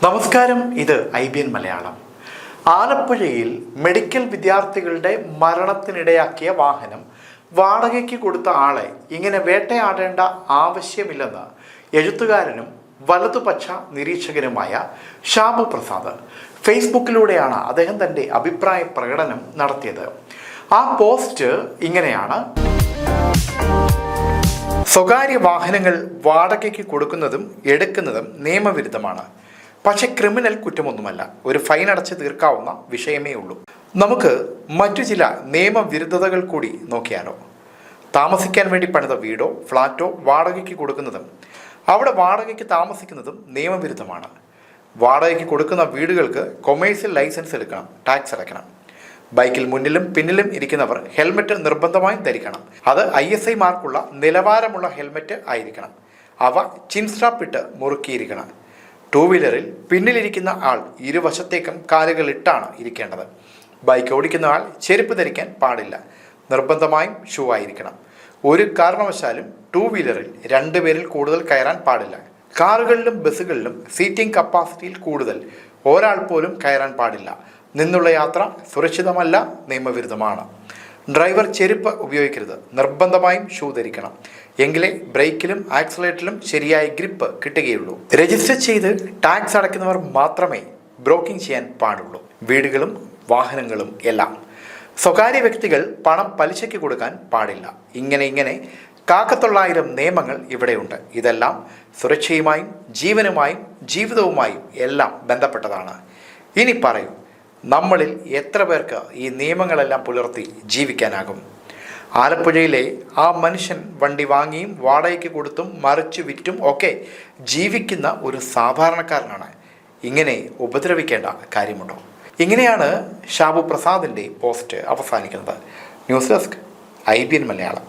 നമസ്കാരം, ഇത് IBN മലയാളം. ആലപ്പുഴയിൽ മെഡിക്കൽ വിദ്യാർത്ഥികളുടെ മരണത്തിനിടയാക്കിയ വാഹനം വാടകയ്ക്ക് കൊടുത്ത ആളെ ഇങ്ങനെ വേട്ടയാടേണ്ട ആവശ്യമില്ലെന്ന് എഴുത്തുകാരനും വലതുപക്ഷ നിരീക്ഷകനുമായ ഷാബു പ്രസാദ് ഫേസ്ബുക്കിലൂടെയാണ് അദ്ദേഹം തൻ്റെ അഭിപ്രായ പ്രകടനം നടത്തിയത്. ആ പോസ്റ്റ് ഇങ്ങനെയാണ്: സ്വകാര്യ വാഹനങ്ങൾ വാടകയ്ക്ക് കൊടുക്കുന്നതും എടുക്കുന്നതും നിയമവിരുദ്ധമാണ്. പക്ഷെ ക്രിമിനൽ കുറ്റമൊന്നുമല്ല, ഒരു ഫൈൻ അടച്ച് തീർക്കാവുന്ന വിഷയമേ ഉള്ളൂ. നമുക്ക് മറ്റു ചില നിയമവിരുദ്ധതകൾ കൂടി നോക്കിയാലോ. താമസിക്കാൻ വേണ്ടി പണിത വീടോ ഫ്ലാറ്റോ വാടകയ്ക്ക് കൊടുക്കുന്നതും അവിടെ വാടകയ്ക്ക് താമസിക്കുന്നതും നിയമവിരുദ്ധമാണ്. വാടകയ്ക്ക് കൊടുക്കുന്ന വീടുകൾക്ക് കൊമേഴ്സ്യൽ ലൈസൻസ് എടുക്കണം, ടാക്സ് അടയ്ക്കണം. ബൈക്കിൽ മുന്നിലും പിന്നിലും ഇരിക്കുന്നവർ ഹെൽമെറ്റ് നിർബന്ധമായും ധരിക്കണം. അത് ISI മാർക്കുള്ള നിലവാരമുള്ള ഹെൽമെറ്റ് ആയിരിക്കണം. അവ ചിൻസ്ട്രാപ്പിട്ട് മുറുക്കിയിരിക്കണം. ടൂ വീലറിൽ പിന്നിലിരിക്കുന്ന ആൾ ഇരുവശത്തേക്കും കാലുകൾ ഇട്ടാണ് ഇരിക്കേണ്ടത്. ബൈക്ക് ഓടിക്കുന്ന ആൾ ചെരുപ്പ് ധരിക്കാൻ പാടില്ല. നിർബന്ധമായും ഷൂ ആയിരിക്കണം. ഒരു കാരണവശാലും ടൂ വീലറിൽ 2 പേരിൽ കൂടുതൽ കയറാൻ പാടില്ല. കാറുകളിലും ബസ്സുകളിലും സീറ്റിംഗ് കപ്പാസിറ്റിയിൽ കൂടുതൽ ഒരാൾ പോലും കയറാൻ പാടില്ല. നിന്നുള്ള യാത്ര സുരക്ഷിതമല്ല, നിയമവിരുദ്ധമാണ്. ഡ്രൈവർ ചെരുപ്പ് ഉപയോഗിക്കരുത്. നിർബന്ധമായും ഷൂ ധരിക്കണം. എങ്കിലേ ബ്രേക്കിലും ആക്സിലേറ്ററിലും ശരിയായ ഗ്രിപ്പ് കിട്ടുകയുള്ളൂ. രജിസ്റ്റർ ചെയ്ത് ടാക്സ് അടയ്ക്കുന്നവർ മാത്രമേ ബ്രോക്കിംഗ് ചെയ്യാൻ പാടുള്ളൂ. വീടുകളും വാഹനങ്ങളും എല്ലാം. സ്വകാര്യ വ്യക്തികൾ പണം പലിശയ്ക്ക് കൊടുക്കാൻ പാടില്ല. ഇങ്ങനെ കാക്കത്തൊള്ളായിരം നിയമങ്ങൾ ഇവിടെയുണ്ട്. ഇതെല്ലാം സുരക്ഷയുമായും ജീവനുമായും ജീവിതവുമായും എല്ലാം ബന്ധപ്പെട്ടതാണ്. ഇനി പറയൂ, നമ്മളിൽ എത്ര പേർക്ക് ഈ നിയമങ്ങളെല്ലാം പുലർത്തി ജീവിക്കാനാകും? ആലപ്പുഴയിലെ ആ മനുഷ്യൻ വണ്ടി വാങ്ങിയും വാടകയ്ക്ക് കൊടുത്തും മറിച്ചു വിറ്റും ഒക്കെ ജീവിക്കുന്ന ഒരു സാധാരണക്കാരനാണ്. ഇങ്ങനെ ഉപദ്രവിക്കേണ്ട കാര്യമുണ്ടോ? ഇങ്ങനെയാണ് ഷാബു പ്രസാദിൻ്റെ പോസ്റ്റ് അവസാനിക്കുന്നത്. News desk IBN Malayalam.